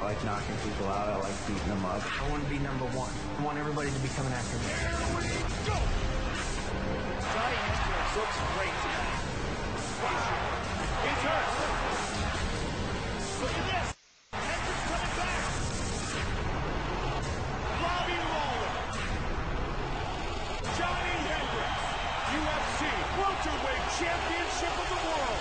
like knocking people out. I like beating them up. I want to be number one. I want everybody to be coming after me. Go! Johnny Hendricks looks great tonight. He's hurt. Look at this. Hendricks coming back. Lawler. Johnny Hendricks, UFC welterweight championship of the world.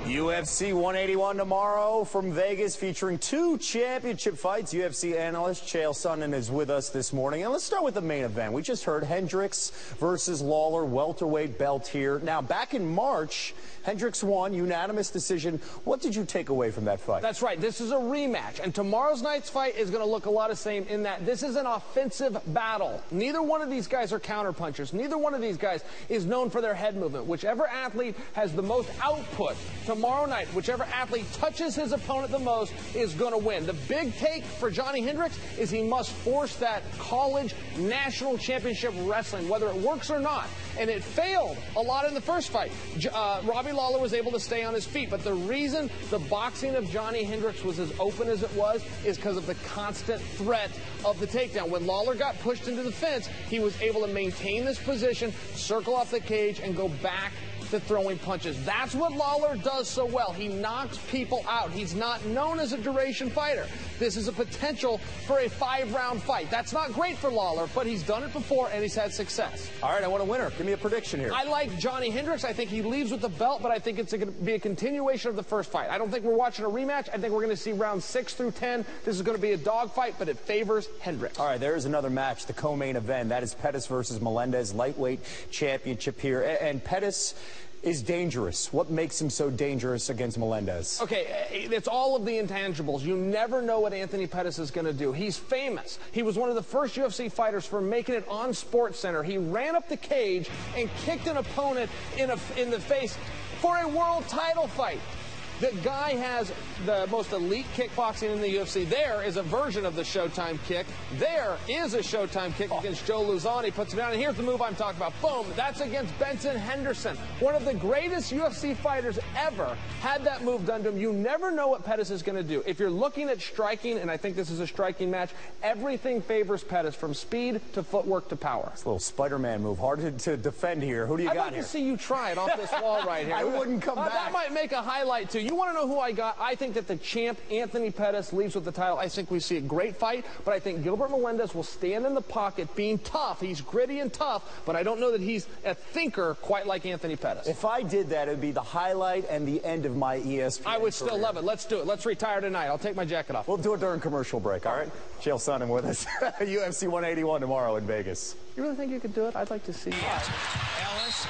UFC 181 tomorrow from Vegas, featuring 2 championship fights. UFC analyst Chael Sonnen is with us this morning. And let's start with the main event. We just heard Hendricks versus Lawler, welterweight belt here. Now, back in March, Hendricks won, unanimous decision. What did you take away from that fight? That's right. This is a rematch. And tomorrow's night's fight is going to look a lot the same in that this is an offensive battle. Neither one of these guys are counterpunchers. Neither one of these guys is known for their head movement. Whichever athlete has the most output tomorrow night, whichever athlete touches his opponent the most is going to win. The big take for Johnny Hendricks is he must force that college national championship wrestling, whether it works or not. And it failed a lot in the first fight. Robbie Lawler was able to stay on his feet, but the reason the boxing of Johnny Hendricks was as open as it was is because of the constant threat of the takedown. When Lawler got pushed into the fence, he was able to maintain this position, circle off the cage, and go back to throwing punches. That's what Lawler does so well. He knocks people out. He's not known as a duration fighter. This is a potential for a 5-round fight. That's not great for Lawler, but he's done it before and he's had success. All right, I want a winner. Give me a prediction here. I like Johnny Hendricks. I think he leaves with the belt, but I think it's going to be a continuation of the first fight. I don't think we're watching a rematch. I think we're going to see rounds 6 through 10. This is going to be a dogfight, but it favors Hendricks. All right, there's another match, the co-main event. That is Pettis versus Melendez, lightweight championship here. And Pettis is dangerous. What makes him so dangerous against Melendez? Okay, it's all of the intangibles. You never know what Anthony Pettis is going to do. He's famous. He was one of the first UFC fighters for making it on Sportscenter. He ran up the cage and kicked an opponent in the face for a world title fight. The guy has the most elite kickboxing in the UFC. There is a version of the Showtime kick. There is a Showtime kick against Joe Luzon. He puts it down, and here's the move I'm talking about. Boom. That's against Benson Henderson. One of the greatest UFC fighters ever had that move done to him. You never know what Pettis is going to do. If you're looking at striking, and I think this is a striking match, everything favors Pettis, from speed to footwork to power. It's a little Spider-Man move. Hard to defend here. Who do you got here? I'd like to see you try it off this wall right here. I wouldn't come back. That might make a highlight, too. You want to know who I got? I think that the champ, Anthony Pettis, leaves with the title. I think we see a great fight, but I think Gilbert Melendez will stand in the pocket being tough. He's gritty and tough, but I don't know that he's a thinker quite like Anthony Pettis. If I did that, it would be the highlight and the end of my ESPN I would career. Still love it. Let's do it. Let's retire tonight. I'll take my jacket off. We'll do it during commercial break, all right? Chael Sonnen with us. UFC 181 tomorrow in Vegas. You really think you could do it? I'd like to see that. Ellis